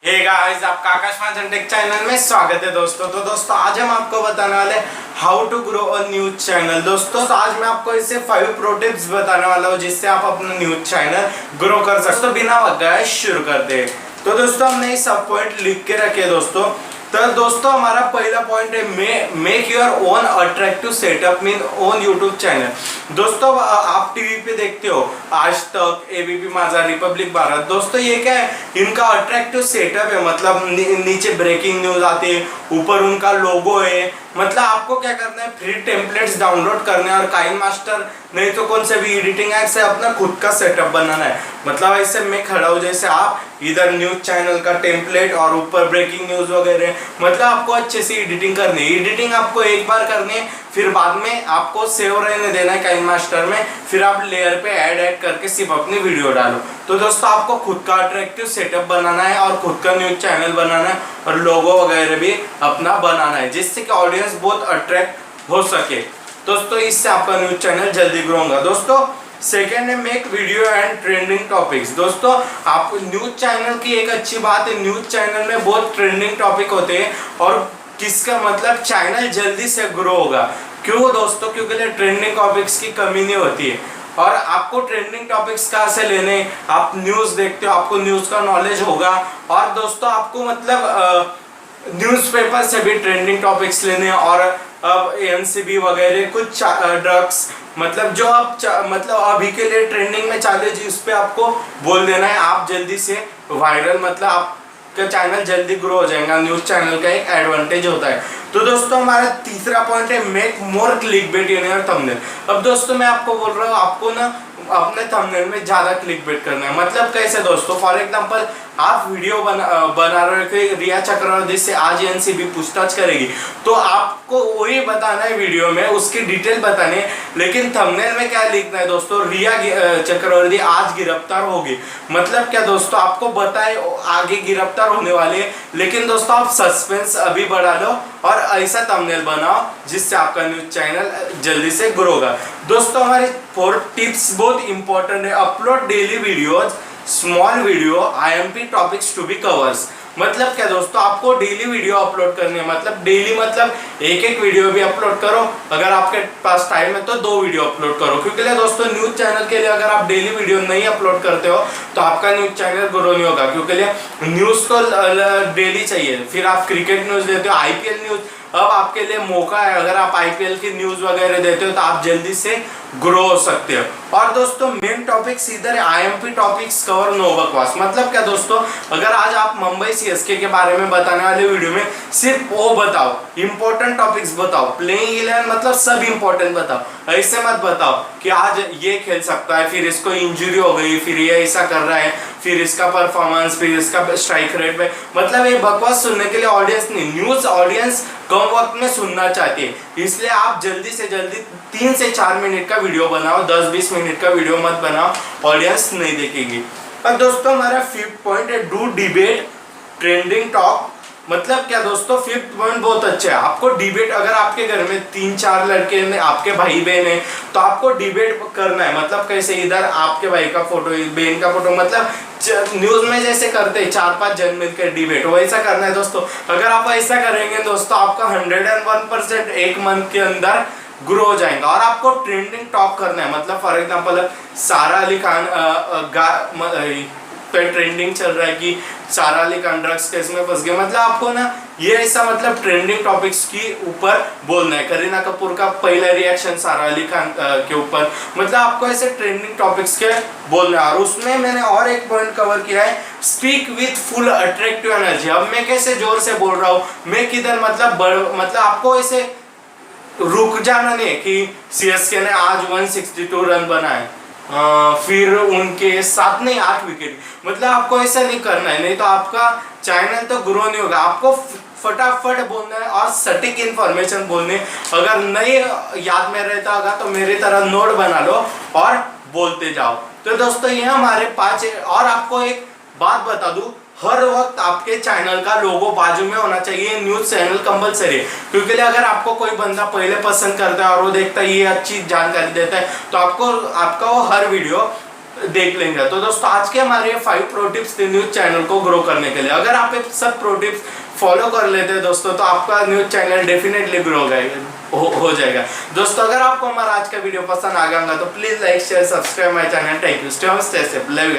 Hey guys, आपका आकाश fashion take channel में स्वागत है दोस्तों। तो दोस्तों आज हम आपको बताने वाले how to grow a news channel. दोस्तों तो आज मैं आपको इससे 5 प्रो टिप्स बताने वाला हूँ जिससे आप अपना न्यूज चैनल ग्रो कर सकते हो। तो बिना वक्त शुरू करते हैं। तो दोस्तों हमने सब पॉइंट लिख के रखे दोस्तों। तो दोस्तों हमारा पहला पॉइंट है make your own attractive setup mean own YouTube channel. दोस्तों आप टीवी पे देखते हो आज तक, एबीपी माझा, रिपब्लिक भारत। दोस्तों ये क्या है, इनका अट्रैक्टिव सेटअप है। मतलब नीचे ब्रेकिंग न्यूज आती है, ऊपर उनका लोगो है। मतलब आपको क्या करना है, फ्री टेम्पलेट्स डाउनलोड करने और काइन मास्टर नहीं तो कौन से भी एडिटिंग ऐप से अपना खुद का सेटअप बनाना है। मतलब ऐसे मैं खड़ा हूँ जैसे आप, इधर न्यूज चैनल का टेम्पलेट और ऊपर ब्रेकिंग न्यूज वगैरह। मतलब आपको अच्छे से एडिटिंग करनी है। एडिटिंग आपको एक बार करनी है, फिर बाद में आपको सेव रहने देना है काइन मास्टर में। फिर आप लेयर पे ऐड करके सिर्फ अपनी वीडियो डालो। तो दोस्तों आपको खुद का अट्रैक्टिव सेटअप बनाना है और खुद का न्यूज चैनल बनाना है और लोगो वगैरह भी अपना बनाना है जिससे कि ऑडियंस बहुत अट्रैक्ट हो सके। दोस्तों इससे आपका न्यूज चैनल जल्दी ग्रो होगा। दोस्तों सेकेंड है make video and trending topics. दोस्तों आप न्यूज चैनल की एक अच्छी बात है, न्यूज चैनल में बहुत ट्रेंडिंग टॉपिक होते हैं और किसका मतलब चैनल जल्दी से ग्रो होगा। क्यों दोस्तों? क्योंकि ट्रेंडिंग टॉपिक्स की कमी नहीं होती है। और आपको ट्रेंडिंग टॉपिक्स कहाँ से लेने, आप न्यूज़ देखते हो, आपको न्यूज़ का नॉलेज होगा। और दोस्तों आपको मतलब न्यूज़पेपर से भी ट्रेंडिंग टॉपिक्स लेने। और अब एनसीबी वगैरह कुछ ड्रग्स, मतलब जो आप मतलब अभी के लिए ट्रेंडिंग में चाले जी, उस पर आपको बोल देना है। आप जल्दी से वायरल, मतलब आपका चैनल जल्दी ग्रो हो जाएगा। न्यूज चैनल का एक एडवांटेज होता है। तो दोस्तों हमारा तीसरा पॉइंट है make more clickbait in your thumbnail. अब दोस्तों मैं आपको बोल रहा हूँ, आपको ना अपने थंबनेल में ज्यादा क्लिकबेट करना है। मतलब कैसे दोस्तों, फॉर एग्जांपल आप वीडियो बना रहे हो रिया चक्रवर्ती से आज एनसीबी पूछताछ करेगी, तो आपको वही बताना है वीडियो में, उसकी डिटेल बतानी है। लेकिन थंबनेल में क्या लिखना है दोस्तों, रिया चक्रवर्ती आज गिरफ्तार होगी। मतलब क्या दोस्तों, आपको बताए आगे गिरफ्तार होने वाले है, लेकिन दोस्तों आप सस्पेंस अभी बढ़ा लो और ऐसा थंबनेल बनाओ जिससे आपका न्यूज चैनल जल्दी से ग्रो होगा। दोस्तों हमारे 4 टिप्स बहुत इंपॉर्टेंट है। Upload daily videos, small video, IMP topics to be covers. मतलब क्या दोस्तों, आपको डेली वीडियो अपलोड करनी है। मतलब डेली मतलब एक वीडियो भी अपलोड करो। अगर आपके पास टाइम है तो 2 वीडियो अपलोड करो। क्योंकि दोस्तों न्यूज चैनल के लिए अगर आप डेली वीडियो नहीं अपलोड करते हो तो आपका न्यूज चैनल ग्रो नहीं होगा। क्योंकि न्यूज तो डेली चाहिए। फिर आप क्रिकेट न्यूज देते हो, आईपीएल न्यूज, अब आपके लिए मौका है। अगर आप आईपीएल की न्यूज वगैरह देते हो तो आप जल्दी से ग्रो हो सकते हो। और दोस्तों मेन टॉपिक्स इधर आईएमपी टॉपिक्स कवर, नो बकवास। मतलब क्या दोस्तों, अगर आज आप मुंबई सीएसके के बारे में बताने वाले वीडियो में सिर्फ वो बताओ, इंपॉर्टेंट टॉपिक्स बताओ, प्लेइंग 11 मतलब सब इंपॉर्टेंट बताओ। ऐसे मत बताओ कि आज ये खेल सकता है, फिर इसको इंजरी हो गई, फिर ये ऐसा कर रहा है, फिर इसका परफॉर्मेंस, फिर इसका स्ट्राइक रेट पे। मतलब ये बकवास सुनने के लिए ऑडियंस नहीं, न्यूज ऑडियंस कम वक्त में सुनना चाहती है। इसलिए आप जल्दी से जल्दी 3 से 4 मिनट का वीडियो बनाओ, 10-20 मिनट का वीडियो मत बनाओ, ऑडियंस नहीं देखेगी। अब दोस्तों हमारा 5th पॉइंट है डू डिबेट ट्रेंडिंग टॉक। मतलब क्या दोस्तों, 5th पॉइंट बहुत अच्छा है। आपको डिबेट, अगर आपके घर में 3-4 लड़के हैं, आपके भाई बहन है, तो आपको डिबेट करना है। मतलब कैसे, इधर आपके भाई का फोटो, बहन का फोटो, मतलब न्यूज में जैसे करते हैं 4-5 जन मिलकर डिबेट, वैसा करना है दोस्तों। अगर आप ऐसा करेंगे दोस्तों, आपका 101% एक मंथ के अंदर ग्रो हो जाएगा। और आपको ट्रेंडिंग टॉक करना है। मतलब फॉर एग्जांपल सारा अली खान पे ट्रेंडिंग चल रहा है कि सारा अली खान ड्रग्स केस में फंस गया। मतलब आपको ना ये ऐसा मतलब ट्रेंडिंग टॉपिक्स के ऊपर बोलना है। करीना कपूर का पहला रिएक्शन सारा अली खान के ऊपर, मतलब आपको ऐसे ट्रेंडिंग टॉपिक्स के बोलना है। और उसमें मैंने और एक पॉइंट कवर किया है, speak with full attractive energy. अब मैं कैसे जोर से बोल रहा हूँ, मैं किधर मतलब आपको ऐसे रुक जाना नहीं कि सीएसके ने आज 162 रन बनाए, फिर उनके 7 नहीं 8 विकेट। मतलब आपको ऐसा नहीं करना है, नहीं तो आपका चैनल तो ग्रो नहीं होगा। आपको फटाफट बोलना है और सटीक इंफॉर्मेशन बोलने। अगर नहीं याद में रहता होगा तो मेरी तरह नोट बना लो और बोलते जाओ। तो दोस्तों ये हमारे 5। और आपको एक बात बता दूं, हर वक्त आपके चैनल का लोगो बाजू में होना चाहिए। न्यूज चैनल कंपलसरी, क्योंकि अगर आपको कोई बंदा पहले पसंद करता है और वो देखता है ये अच्छी जानकारी देता है, तो आपको आपका वो हर वीडियो देख लेंगे। तो दोस्तों आज के हमारे 5 प्रो टिप्स थे न्यूज चैनल को ग्रो करने के लिए। अगर आप ये सब प्रो टिप्स फॉलो कर लेते हैं दोस्तों तो आपका न्यूज चैनल डेफिनेटली ग्रो हो जाएगा। दोस्तों अगर आपको हमारा आज का वीडियो पसंद आ गया तो please like share subscribe my channel. Thank you, stay home stay safe, love you.